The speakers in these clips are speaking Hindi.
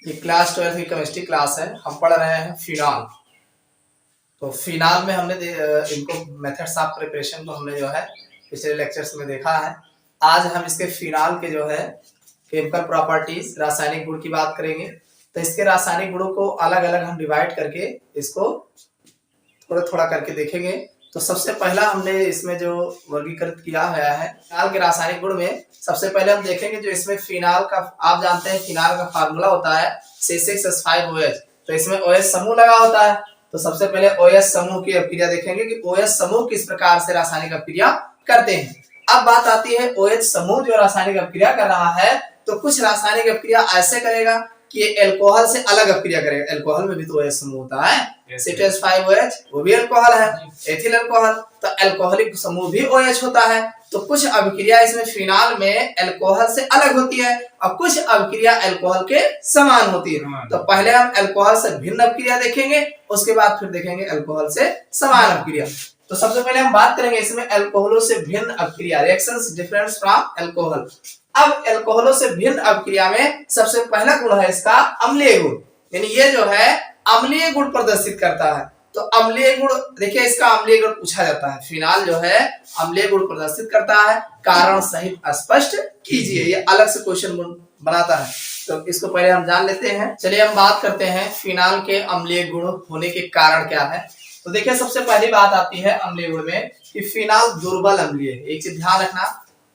ये क्लास 12 की केमिस्ट्री क्लास है। हम पढ़ रहे हैं फिनॉल। तो फिनॉल में हमने इनको मेथड्स ऑफ प्रिपरेशन को हमने जो है पिछले लेक्चर्स में देखा है। आज हम इसके फिनॉल के जो है केमिकल प्रॉपर्टीज, रासायनिक गुण की बात करेंगे। तो इसके रासायनिक गुणों को अलग अलग हम डिवाइड करके इसको थोड़ा थोड़ा करके देखेंगे। तो सबसे पहला हमने इसमें जो वर्गीकृत किया गया है फिनॉल के रासायनिक गुण में, सबसे पहले हम देखेंगे जो इसमें फिनॉल का, आप जानते हैं फिनॉल का फार्मूला होता है C6H5OH। तो इसमें OH समूह लगा होता है। तो सबसे पहले OH समूह की अभिक्रिया देखेंगे कि OH समूह किस प्रकार से रासायनिक अभिक्रिया करते हैं। अब बात आती है OH समूह जो रासायनिक अभिक्रिया कर रहा है, तो कुछ रासायनिक अभिक्रिया ऐसे करेगा कि ये अल्कोहल से अलग अभिक्रिया करेगा। अल्कोहल में भी तो OH समूह होता है, C2H5OH वो भी अल्कोहल है, एथिल अल्कोहल। तो अल्कोहलिक समूह भी OH होता है। तो कुछ अभिक्रिया इसमें फिनॉल में अल्कोहल से अलग होती है और कुछ अभिक्रिया अल्कोहल के समान होती है। तो पहले हम अल्कोहल से भिन्न अभिक्रिया देखेंगे, उसके बाद फिर देखेंगे अल्कोहल से समान अभिक्रिया। तो सबसे पहले हम बात करेंगे इसमें अल्कोहलों से भिन्न अभिक्रिया, रिएक्शंस डिफरेंट फ्रॉम अल्कोहल। अब अल्कोहलों से भिन्न अभिक्रिया में सबसे पहला गुण है इसका अम्लीय गुण, यानी ये जो है अम्लीय गुण प्रदर्शित करता है। तो अम्लीय गुण देखिए, इसका अम्लीय गुण पूछा जाता है। फिनॉल जो है अम्लीय गुण प्रदर्शित करता है, कारण सहित स्पष्ट कीजिए। ये अलग से क्वेश्चन बनाता है, तो इसको पहले हम जान लेते हैं। चलिए हम बात करते हैं फिनॉल के अम्लीय गुण होने के कारण क्या है। तो देखिए सबसे पहली बात आती है अम्लीय गुण में कि फिनॉल दुर्बल अम्लीय है। एक चीज ध्यान रखना,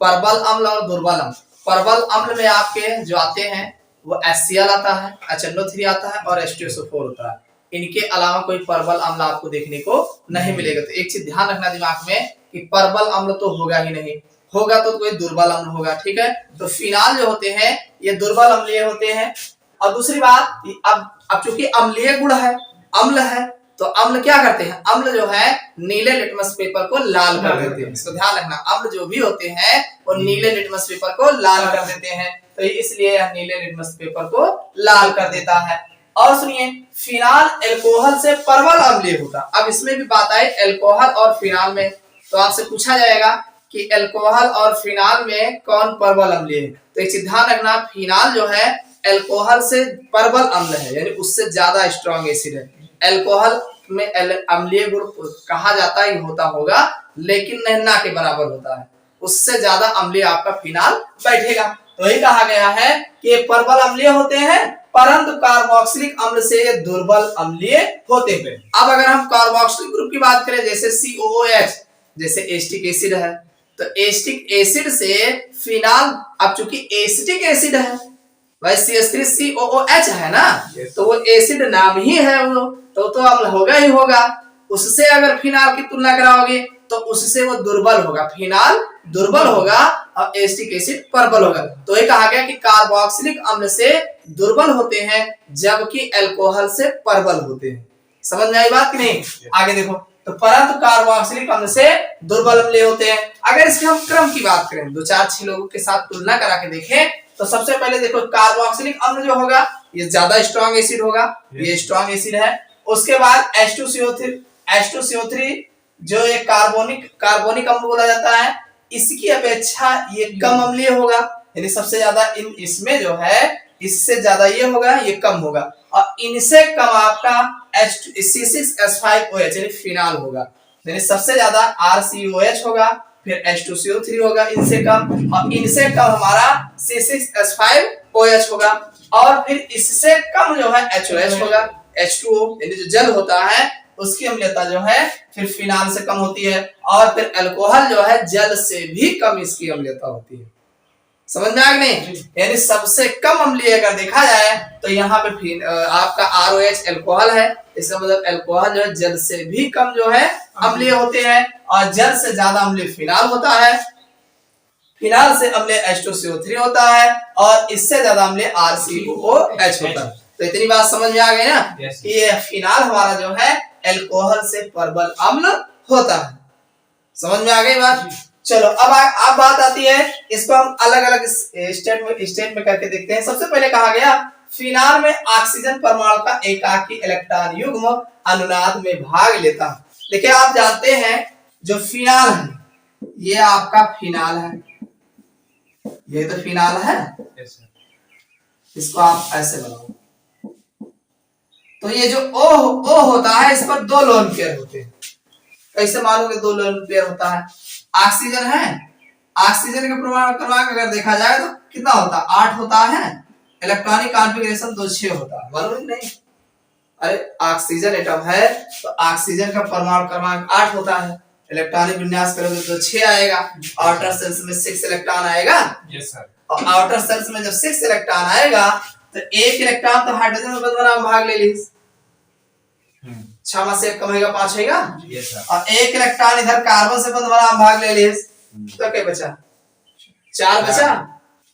प्रबल अम्ल और दुर्बल अम्ल। प्रबल अम्ल में आपके जो आते हैं वो HCl आता है, HNO3 आता है और H2SO4 होता है। इनके अलावा कोई प्रबल अम्ल आपको देखने को नहीं मिलेगा। तो एक चीज ध्यान रखना दिमाग में कि प्रबल अम्ल तो होगा ही नहीं, होगा तो कोई दुर्बल अम्ल होगा, ठीक है। तो फिनॉल जो होते हैं ये दुर्बल अम्लीय होते हैं। और दूसरी बात, अब चूंकि अम्लीय गुण है, अम्ल है, तो अम्ल क्या करते हैं, अम्ल जो है नीले लिटमस पेपर को लाल कर देते हैं। इसको ध्यान रखना, अम्ल जो भी होते हैं वो नीले लिटमस पेपर को लाल कर देते हैं। तो इसलिए यह नीले लिटमस पेपर को लाल कर देता है। और सुनिए, फिनॉल अल्कोहल से प्रबल अम्लीय होता। अब इसमें भी बात आई अल्कोहल और फिनॉल में, तो आपसे पूछा जाएगा कि अल्कोहल और फिनॉल में कौन प्रबल अम्लीय है। तो एक चीज ध्यान रखना, फिनॉल जो है अल्कोहल से प्रबल अम्ल है, यानी उससे ज्यादा स्ट्रॉन्ग एसिड है। अल्कोहल में अम्लीय गुण कहा जाता है होता होगा, लेकिन नहीं ना के बराबर होता है, उससे ज्यादा अम्लीय आपका फिनॉल बैठेगा। तो यही कहा गया है कि ये प्रबल अम्लीय होते हैं, परंतु कार्बोक्सिलिक अम्ल से ये दुर्बल अम्लीय होते हैं। अब अगर हम कार्बोक्सिलिक ग्रुप की बात करें, जैसे COOH, जैसे एसिटिक एसिड है, तो एसिटिक एसिड से फिनॉल, अब चूंकि एसिटिक एसिड है भाई, CH3COOH है ना, तो वो एसिड नाम ही है, वो तो अम्ल होगा ही होगा। उससे अगर फिनॉल की तुलना कराओगे तो उससे वो दुर्बल होगा, फिनॉल दुर्बल होगा और एसिटिक एसिड प्रबल होगा। तो ये कहा गया कि कार्बोक्सिलिक अम्ल से दुर्बल होते हैं जबकि अल्कोहल से प्रबल होते हैं। समझ में आई बात कि नहीं? आगे देखो, तो परंतु कार्बोक्सिलिक अम्ल से दुर्बल अम्लीय होते हैं। अगर इसके हम क्रम की बात करें, 2 4 6 लोगों के साथ तुलना करा के देखें, तो सबसे पहले देखो कार्बोक्सिलिक अम्ल जो होगा ये ज्यादा स्ट्रॉन्ग एसिड होगा, ये स्ट्रॉन्ग एसिड है। उसके बाद H2CO3 जो एक कार्बोनिक अम्ल बोला जाता है, इसकी अपेक्षा ये कम अम्लीय होगा, यानी सबसे ज्यादा इसमें जो है इससे ज्यादा ये होगा, ये कम होगा। और इनसे कम आपका C6H5OH यानी फिनॉल होगा, यानी सबसे ज्यादा RCOH होगा, फिर H2CO3 होगा इनसे कम, और इनसे कम हमारा C6H5OH होगा, और फिर इससे कम जो है HOH होगा, H2O यानी जो जल होता है उसकी अम्लीयता जो है फिर फिनॉल से कम होती है। और फिर अल्कोहल जो है जल से भी कम इसकी अम्लीयता होती है। समझ में आ गया नहीं? यानी सबसे कम अम्लीय अगर देखा जाए तो यहाँ पे आपका ROH अल्कोहल है, इसका मतलब अल्कोहल जो है जल से भी कम जो है अम्लीय होते हैं, और जल से ज्यादा अम्लीय फिनॉल होता है, फिनॉल से अम्लीय H2CO3 होता है, और इससे ज्यादा अम्लीय RCOH होता है। तो इतनी बात समझ में आ गई ना कि ये फिनॉल हमारा जो है अल्कोहल से प्रबल अम्ल होता है। समझ में आ गई बात? चलो अब बात आती है, इसको हम अलग अलग स्टेट में करके देखते हैं। सबसे पहले कहा गया फिनॉल में ऑक्सीजन परमाणु का एकाकी इलेक्ट्रॉन युग्म अनुनाद में भाग लेता है। देखिए आप जानते हैं जो फिनॉल है ये आपका फिनॉल है, ये तो फिनॉल है, इसको आप ऐसे बनाओ, तो ये जो O होता है इस पर 2 लोन पेयर होते हैं। कैसे मालूम कि 2 लोन पेयर होता है? ऑक्सीजन है, ऑक्सीजन का परमाणु क्रमांक अगर देखा जाए तो कितना होता है? 8 होता है। इलेक्ट्रॉनिक कॉन्फ़िगरेशन 2-6 होता है, मालूम नहीं? अरे ऑक्सीजन एटम है तो ऑक्सीजन का परमाणु क्रमांक 8 होता है। इलेक्ट्रॉनिक विन्यास करोगे तो 6 आएगा। आउटर सेल्स में 6 इलेक्ट्रॉन आएगा। Yes sir. और आउटर सेल्स में जब 6 इलेक्ट्रॉन आएगा तो एक इलेक्ट्रॉन तो हाइड्रोजन में बंधना में भाग ले ली। 6 में से 1 कम होगा, 5 होगा। Yes sir. और एक इलेक्ट्रॉन इधर कार्बन से बंधना में भाग ले ली तो क्या बचा? 4 बचा।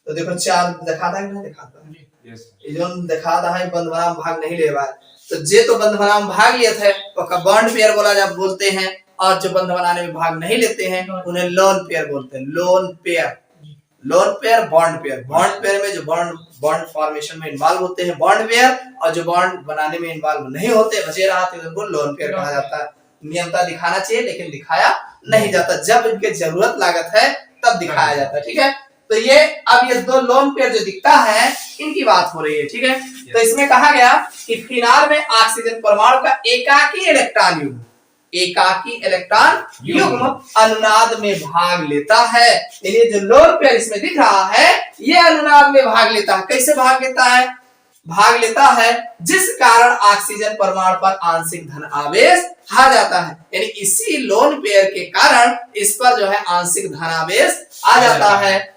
तो देखो 4 दिखाता है कि नहीं दिखाता? Yes sir. ये जो दिखाता है बंधना में भाग नहीं ले रहा है। तो जे तो बंध बनाने में भाग लिए थे तो बॉन्ड पेयर बोला जब बोलते हैं, और जो बंध बनाने में भाग नहीं लेते हैं उन्हें लोन पेयर बोलते हैं। Lone pair, lone pair, bond pair. Bond pair में जो बॉन्ड फॉर्मेशन में इन्वॉल्व होते हैं बॉन्ड पेयर, और जो बॉन्ड बनाने में इन्वॉल्व नहीं होते बचे रहते हैं उनको लोन पेयर कहा जाता है। नियमता दिखाना चाहिए लेकिन दिखाया नहीं जाता, जब इनके जरूरत लागत है तब दिखाया जाता है। ठीक है, तो ये अब ये 2 लोन पेयर जो दिखता है इनकी बात हो रही है। ठीक है, तो इसमें कहा गया कि फिनाल में ऑक्सीजन परमाणु का एकाकी इलेक्ट्रॉन युग्म, एकाकी इलेक्ट्रॉन युग्म अनुनाद में भाग लेता है। यानी जो लोन पेयर इसमें दिख रहा है ये अनुनाद में भाग लेता है। कैसे भाग लेता है? भाग लेता है जिस कारण ऑक्सीजन परमाणु पर आंशिक धन आवेश आ जाता है। यानी इसी लोन पेयर के कारण इस पर जो है आंशिक धन आवेश आ जाता है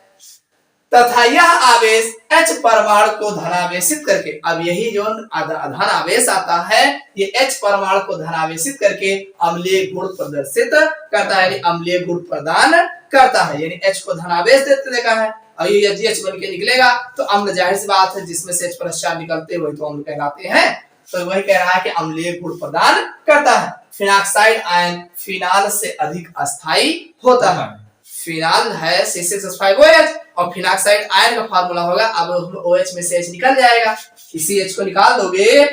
तथा यह आवेश H परमाणु को धनावेशित करके, अब यही जो धन आवेश आता है ये H परमाणु को धनावेशित करके अम्लीय गुण प्रदर्शित करता है, यानी अम्लीय गुण प्रदान करता है। यानी H को धनावेश देते देखा है और ये यदि H बन के निकलेगा तो अम्ल, जाहिर सी बात है जिसमें से H + निकलते वही तो अम्ल कहलाते हैं। तो वही कह रहा है कि अम्लीय गुण प्रदान करता है। फिनाक्साइड आयन फिनाल से अधिक अस्थायी होता है। फिनाल है C6H5OH और फिनाक्साइड आयन का फार्मूला होगा, अब OH में से H निकल जाएगा। इसी H को निकाल दोगे,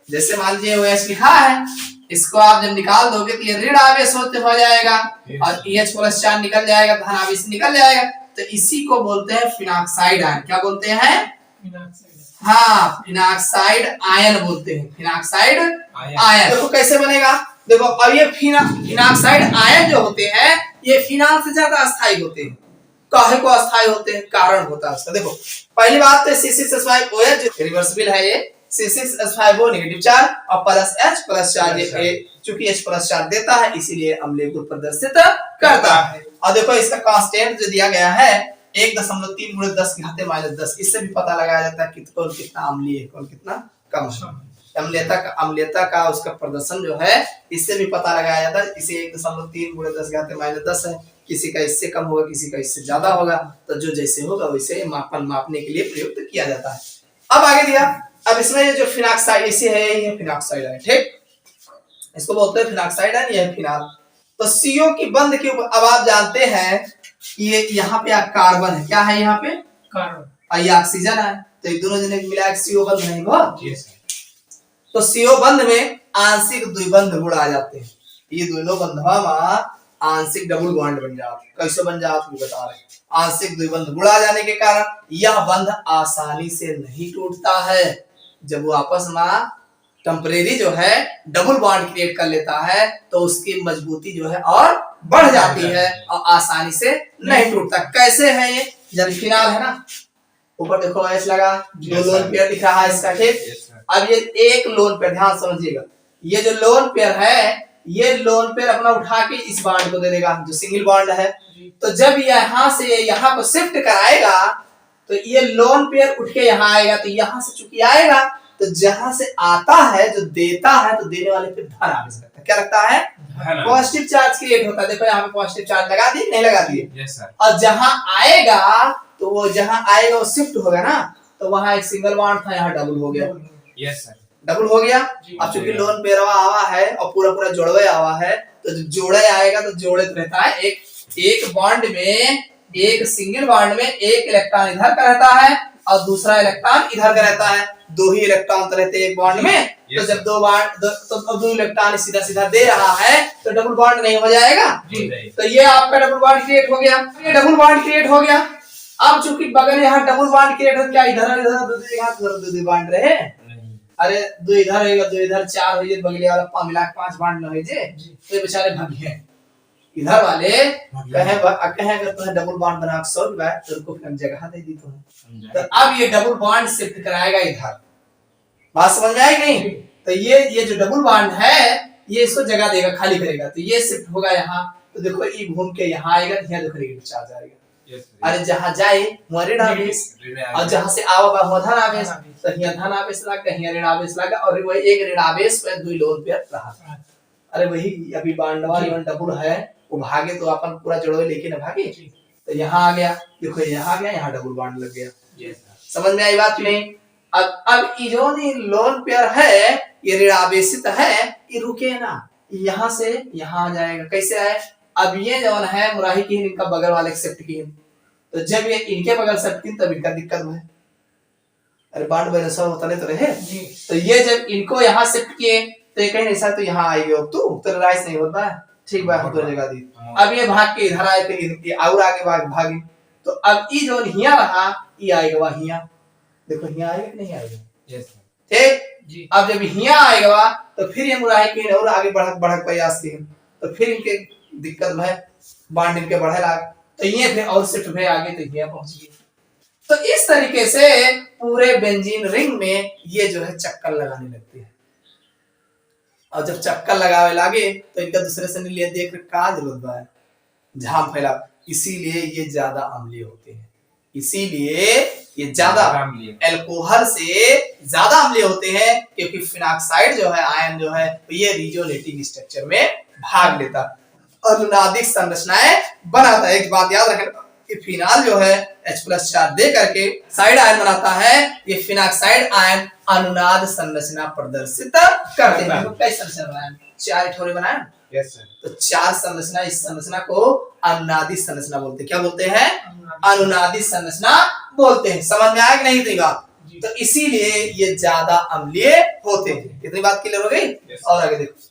जैसे मान लीजिए OH लिखा है, इसको आप जब निकाल दोगे तो ये ऋण आवेश होते हो जाएगा और EH+ निकल जाएगा, धन आवेश निकल जाएगा। तो इसी को बोलते हैं फिनाक्साइड आयन। क्या बोलते हैं? हाँ, फिनाक्साइड आयन बोलते हैं। फिनाक्साइड आयन देखो कैसे बनेगा। देखो अब ये फिनाक्साइड आयन जो होते हैं ये फिनाल से ज्यादा अस्थायी होते हैं। काहे को अस्थायी होते हैं? कारण होता है उसका। देखो पहली बात तो C6H5OH जो रिवर्सिबल है, ये C6H5O नेगेटिव चार्ज और प्लस H+, ये चूंकि H+ देता है इसीलिए अम्लीय गुण प्रदर्शित करता है। और देखो इसका कांस्टेंट जो दिया गया है 1.3 × 10⁻⁻10, इससे भी पता लगाया जाता है कि कौन कितना अम्लीय है कौन कितना कम है। अम्लीयता का उसका प्रदर्शन जो है इससे भी पता लगाया जाता है। इसे 1.3 × 10⁻10 है, किसी का इससे कम होगा किसी का इससे ज्यादा होगा, तो जो जैसे होगा वैसे मापने के लिए प्रयुक्त किया जाता है। अब आगे दिया, अब इसमें जो फिनाक्साइड इसे है ये फिनाक्साइड है, ठीक, इसको बोलते हैं फिनाक्साइड है, ये फिनाल। तो CO की बंध के ऊपर अब आप जानते हैं कि ये यहाँ पे कार्बन है, क्या है यहाँ पे? कार्बन, और ये ऑक्सीजन है, तो ये दोनों जने मिला के CO बंध नहीं हुआ। तो CO बंध में आंशिक द्विबंध गुण आ जाते हैं। ये दोनों बंधवा में आंशिक डबल बॉन्ड बन जाते हैं। कैसे बन जाते हैं बता रहे हैं। आंशिक द्विबंध गुण आ जाने के कारण यह बंध आसानी से नहीं टूटता है। जब वो आपस में टेम्परेरी जो है डबल बॉन्ड क्रिएट कर लेता है तो उसकी मजबूती जो है और बढ़ जाती है और आसानी से नहीं टूटता। कैसे है ये? जब फिनाल है ना, ऊपर देखो एच लगा, दो लोन पेयर दिख रहा है इसका, ठीक। अब ये एक लोन पेयर, ध्यान समझिएगा, ये जो लोन पेयर है ये लोन पेयर अपना उठा के इस बॉन्ड को दे देगा जो सिंगल बॉन्ड है। तो जब यहाँ से यहाँ को शिफ्ट कराएगा तो ये लोन पेयर उठ के यहाँ आएगा, तो यहाँ से चूंकि आएगा तो जहां से आता है जो देता है तो देने वाले पे धन आवेश लगता है। क्या लगता है? पॉजिटिव चार्ज क्रिएट होता है। देखो यहाँ पे पॉजिटिव चार्ज लगा दिए नहीं लगा दिए? Yes sir. और जहां आएगा तो वो जहां आएगा वो शिफ्ट होगा ना, तो वहां एक सिंगल बॉन्ड था, यहाँ डबल हो गया। यस सर, डबल हो गया। अब चूंकि लोन पेयर आवा है और पूरा पूरा जोड़वे आवा है तो जब जोड़े आएगा तो जोड़े तो रहता है एक बॉन्ड में, एक सिंगल बॉन्ड में एक इलेक्ट्रॉन इधर का रहता है और दूसरा इलेक्ट्रॉन इधर का रहता है। दो ही इलेक्ट्रॉन तो रहते हैं एक बॉन्ड में। तो जब दो इलेक्ट्रॉन सीधा सीधा दे रहा है तो डबल बॉन्ड नहीं हो जाएगा। तो ये आपका डबल बॉन्ड क्रिएट हो गया, ये डबल बॉन्ड क्रिएट हो गया। अब चूंकि बगल यहाँ डबल बॉन्ड क्रिएट हो, क्या इधर दो बॉन्ड रहे? अरे दो इधर होगा, दो इधर, चार हो जे, बगले वाला मिला के 5 बांड न हो जे, तो ये बेचारे भागे इधर वाले कहे अगर तुम्हें डबल बॉन्ड बना के 100 रुपए तो उनको फिर जगह दे दी तुम्हें, तो अब ये डबल बॉन्ड शिफ्ट कराएगा इधर। बात समझ में आई नहीं? तो ये जो डबल बॉन्ड है ये इसको जगह देगा, खाली करेगा, तो ये शिफ्ट होगा यहाँ, तो देखो ये घूम के यहाँ आएगा, यहाँ देखो नेगेटिव चार्ज आएगा। अरे जहाँ जाए वहाँ ऋण आवेश, और जहाँ से आवा वहाँ धन आवेश, तो यहाँ धन आवेश लगा, यहाँ ऋण आवेश लगा, और वही एक ऋण आवेश पे 2 लोन पेयर रहा। अरे वही अभी बांडवा डबल है, वो भागे तो अपन पूरा जोड़ो लेके ना भागे, तो यहाँ आ गया, देखो यहाँ आ गया, यहाँ डबल बॉन्ड लग गया। समझ में आई बात नहीं? अब ये जो लोन पेयर है ये ऋण आवेशित है, ये रुके ना, यहाँ से यहाँ आ जाएगा। कैसे है? अब ये जो है मुराही की इनका बगल वाले एक्सेप्ट की, तो जब ये इनके बगल शिफ्ट की तब इनका दिक्कत है। अरे बांड बैलेंस होता नहीं तो रहे, तो ये जब इनको यहाँ शिफ्ट किए तो ये कहीं ऐसा, तो यहाँ आएगी, अब तू राइस नहीं होता है, ठीक बात है, जगह दी। अब ये भाग के इधर आए, फिर और आगे भागी, तो अब ये जो हिया रहा ये आएगा वहां, हिया देखो हिया आएगा कि नहीं आएगा, ठीक। अब जब हिया आएगा तो फिर ये मुराही के और आगे बढ़क प्रयास की, तो फिर इनके दिक्कत है, बांड इनके बढ़े लाग, तो ये फिर और शिफ्ट में आगे तो हिया पहुंच गई। तो इस तरीके से पूरे बेंजीन रिंग में ये जो है चक्कर लगाने लगती है, और जब चक्कर लगावे लागे तो इनका दूसरे से नहीं लिए देख का जरूरत है, झाम फैला, इसीलिए ये ज्यादा अम्लीय होते हैं, इसीलिए ये ज्यादा अल्कोहल से ज्यादा अम्लीय होते हैं, क्योंकि फिनॉक्साइड जो है आयन जो है तो ये रिजोनेटिंग स्ट्रक्चर में भाग लेता, अनुनादिक संरचनाएं बनाता है। एक बात याद रखना कि फिनाल जो है H+ दे करके साइड आयन बनाता है, ये फिनॉक्साइड आयन अनुनाद संरचना प्रदर्शित करते हैं। कई संरचना बनाए, 4 ठोरे बनाए, यस सर, तो 4 संरचना, इस संरचना को अनुनादी संरचना बोलते हैं। क्या बोलते हैं? अनुनादी संरचना बोलते हैं। समझ में आया कि नहीं? बात तो इसीलिए ये ज्यादा अम्लीय होते हैं। इतनी बात क्लियर हो गई? और आगे देखो,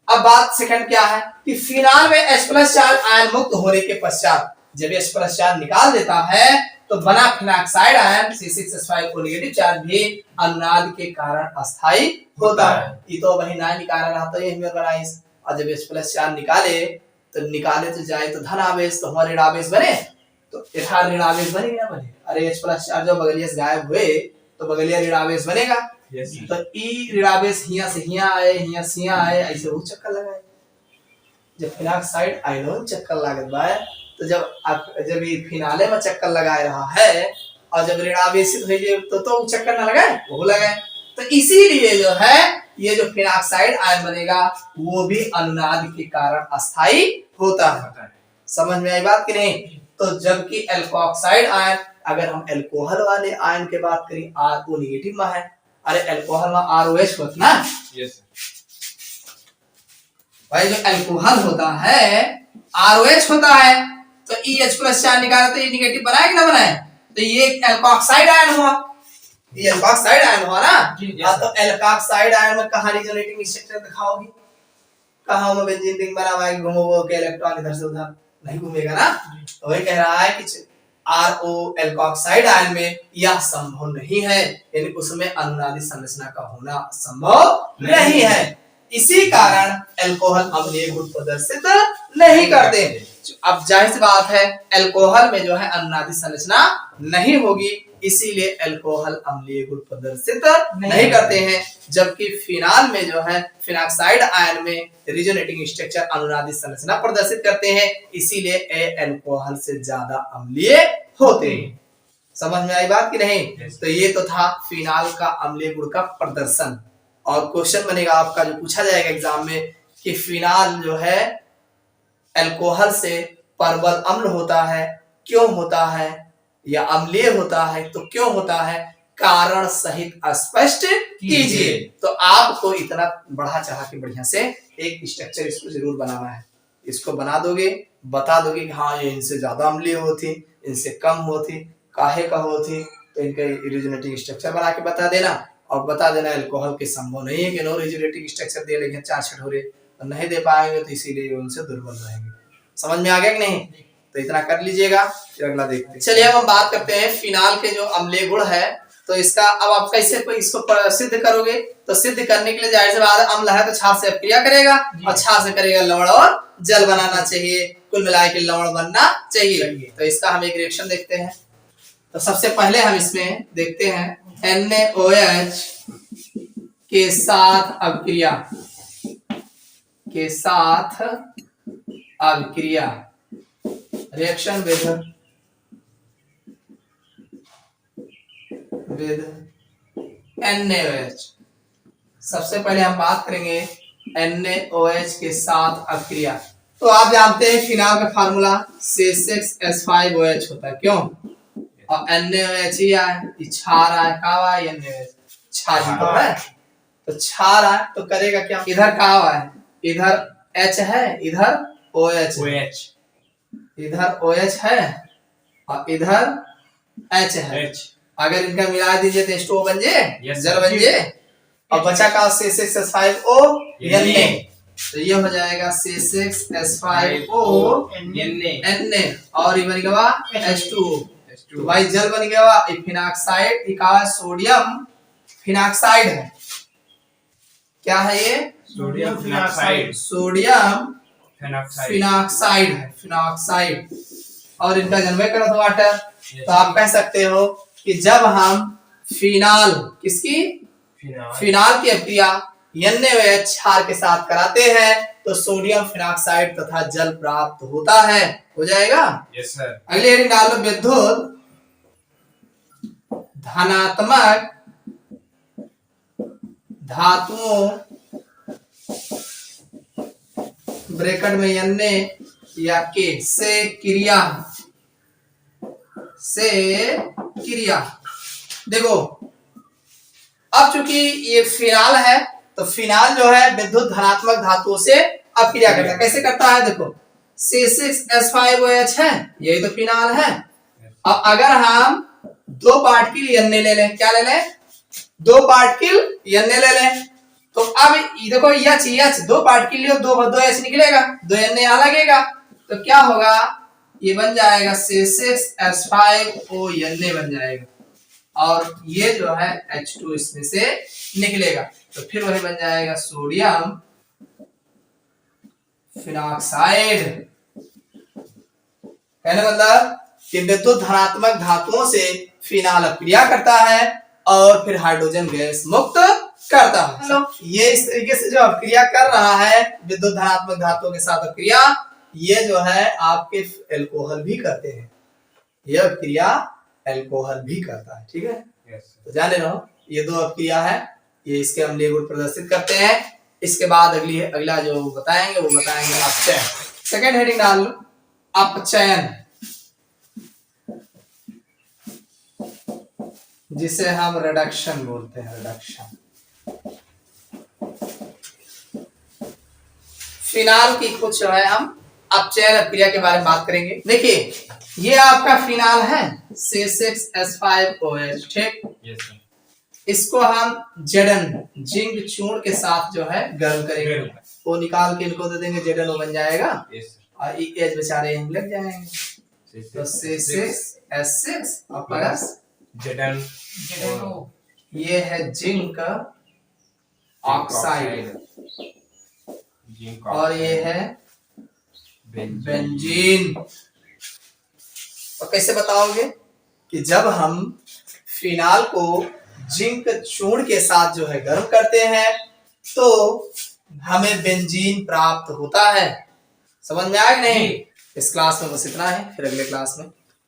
अब बात सेकंड क्या है कि फिनाल में H+ आयन मुक्त होने के पश्चात जब H+ निकाल देता है तो बना फिनॉक्साइड आयन C6H5 को नेगेटिव चार्ज भी अनुनाद के कारण अस्थायी होता है। ये तो वही ना निकाला रहा तो ये बनाई, और जब H+ निकाले तो जाए तो धन आवेश, तो हमारे ऋण आवेश बने, तो यथा ऋण आवेश बने ना बने? अरे H+ जब बगलिया से गायब हुए तो बगलिया ऋण आवेश बनेगा, तो ई ऋण आवेश हिया से हिया आए, हिया से हिया आए, ऐसे वो चक्कर लगाए। जब फिनॉक्साइड आयनोन चक्कर लागत बा, तो जब ये फिनाले में चक्कर लगाए रहा है, और जब ऋण आवेशित हो तो चक्कर ना लगाए, वो लगाए। तो इसीलिए जो है ये जो फिनॉक्साइड आयन बनेगा वो भी अनुनाद के कारण अस्थायी होता है। समझ में आई बात कि नहीं? तो जबकि एल्कोक्साइड आयन, अगर हम एल्कोहल वाले आयन की बात करें, R नेगेटिव में है, अरे एल्कोहल में ROH होता ना, यस भाई, जो एल्कोहल होता है ROH होता है, तो EH+ निकाला तो ये नेगेटिव बनाए कि ना बनाए? तो ये एल्कोक्साइड आयन हुआ, ये एल्कोक्साइड आयन हुआ ना। तो एल्कोक्साइड आयन में कहां रिजोनेटिंग स्ट्रक्चर दिखाओगी, कहां में बेंजीन रिंग बनावाएगी, घूमोगे के इलेक्ट्रॉन इधर से उधर नहीं घूमेगा ना। तो वही कह रहा है कि RO एल्कोक्साइड आयन में यह संभव नहीं है, यानी उसमें अनुनादी संरचना का होना संभव नहीं है। इसी कारण अल्कोहल अम्लीय गुण प्रदर्शित नहीं करते। अब जाहिर सी बात है अल्कोहल में जो है अनुनादी संरचना नहीं होगी, इसीलिए अल्कोहल अम्लीय गुण प्रदर्शित नहीं करते हैं, जबकि फिनाल में जो है फिनॉक्साइड आयन में रिजोनेटिंग स्ट्रक्चर अनुनादी संरचना प्रदर्शित करते हैं, इसीलिए अल्कोहल से ज्यादा अम्लीय होते हैं। समझ में आई बात कि नहीं? तो ये तो था फिनाल का अम्लीय गुण का प्रदर्शन। और क्वेश्चन बनेगा आपका जो पूछा जाएगा एग्जाम में कि फिनाल जो है अल्कोहल से प्रबल अम्ल होता है, क्यों होता है, या अम्लीय होता है तो क्यों होता है, कारण सहित स्पष्ट कीजिए। तो आपको इतना बढ़ा चढ़ा के बढ़िया से एक स्ट्रक्चर इसको जरूर बनाना है। इसको बना दोगे, बता दोगे कि हाँ ये इनसे ज्यादा अम्लीय होती, इनसे कम होती, काहे का होती, तो इनका रिजोनेटिंग स्ट्रक्चर बना के बता देना। और बता देना अल्कोहल के संभव नहीं है कि नो रिजोनेटिंग स्ट्रक्चर दे लेंगे 4 छठोरे, तो नहीं दे पाएंगे, तो इसीलिए उनसे दुर्बल रहेंगे। समझ में आ गया कि नहीं? तो इतना कर लीजिएगा, फिर अगला देखते हैं। चलिए अब हम बात करते हैं फिनाल के जो अम्लीय गुण है तो इसका अब आप कैसे इसको सिद्ध करोगे? तो सिद्ध करने के लिए जाहिर सी बात है, अम्ल है तो क्षार से अपक्रिया करेगा और क्षार से करेगा लवण और जल बनाना चाहिए, कुल मिला के लवण बनना चाहिए। तो इसका हम एक रिएक्शन देखते हैं। तो सबसे पहले हम इसमें देखते हैं NaOH के साथ अभिक्रिया रिएक्शन विद NaOH। सबसे पहले हम बात करेंगे NaOH के साथ अभिक्रिया। तो आप जानते हैं फिनाल का फार्मूला C6H5OH होता है, क्यों? और NaOH ही आए, क्षार आए, का आए NaOH, क्षार ही तो है। तो क्षार आए तो करेगा क्या? इधर का है, इधर H है, इधर OH, इधर OH है और इधर H है। अगर इनका मिला दीजिए तो H2O बन जाए, जल बन जाए, और बचा का C6H5O Na, तो ये हो जाएगा C6H5O Na और ये बन गया H2O। तो भाई जल बन गया फिनाक्साइड, सोडियम फिनाक्साइड है। क्या है ये? सोडियम फिनाक्साइड, सोडियम फिनाक्साइड है, फिनाक्साइड। और इनका जनरेटर वाटर। तो आप कह सकते हो कि जब हम फिनाल फिनाल की अभिक्रिया NaOH क्षार के साथ कराते हैं तो सोडियम फिनाक्साइड तथा जल प्राप्त होता है। हो जाएगा? Yes sir. अगले हेडिंग डाल लो, विद्युत धनात्मक धातुओं ब्रैकेट में Na या K से क्रिया। देखो अब चूंकि ये फिनाल है तो फिनाल जो है विद्युत धनात्मक धातुओं से अभिक्रिया करता है। कैसे करता है? देखो C6H5OH है, यही तो फिनाल है। अब अगर हम 2 पार्टिकल Na ले लें, क्या ले लें? 2 पार्टिकल Na ले लें, तो अब देखो H 2 पार्टिकल लियो, 2 H निकलेगा, 2 Na यहाँ लगेगा, तो क्या होगा? ये बन जाएगा C6H5O Na बन जाएगा और ये जो है H2 इसमें से निकलेगा, तो फिर वही बन जाएगा सोडियम फिनाक्साइड। कहने मतलब कि विद्युत धनात्मक धातुओं से फिनाल अभिक्रिया करता है और फिर हाइड्रोजन गैस मुक्त करता है। ये इस तरीके से जो अभिक्रिया कर रहा है विद्युत धनात्मक धातुओं के साथ अभिक्रिया, ये जो है आपके एल्कोहल भी करते हैं, यह अभिक्रिया एल्कोहल भी करता है। ठीक है, तो जाने रहो ये 2 अभिक्रिया है, ये इसके अम्लीय गुण प्रदर्शित करते हैं। इसके बाद अगला जो बताएंगे वो बताएंगे अपचयन। सेकंड हेडिंग डाल लो, अपचयन, जिसे हम रिडक्शन बोलते हैं। रिडक्शन फिनाल की कुछ जो है हम अपचयन अभिक्रिया के बारे में बात करेंगे। देखिए ये आपका फिनाल है C6H5OH, ठीक। yes, इसको हम Zn जिंक चूर्ण के साथ जो है गर्म करेंगे, वो निकाल के इनको दे देंगे, ZnO बन जाएगा। yes, और H बेचारे हम लग जाएंगे, तो C6H6 और प्लस ZnO, ये है जिंक ऑक्साइड और ये है बेंजीन। और कैसे बताओगे कि जब हम फिनाल को जिंक चूर्ण के साथ जो है गर्म करते हैं तो हमें बेंजीन प्राप्त होता है। समझ में आया कि नहीं? इस क्लास में बस इतना है, फिर अगले क्लास में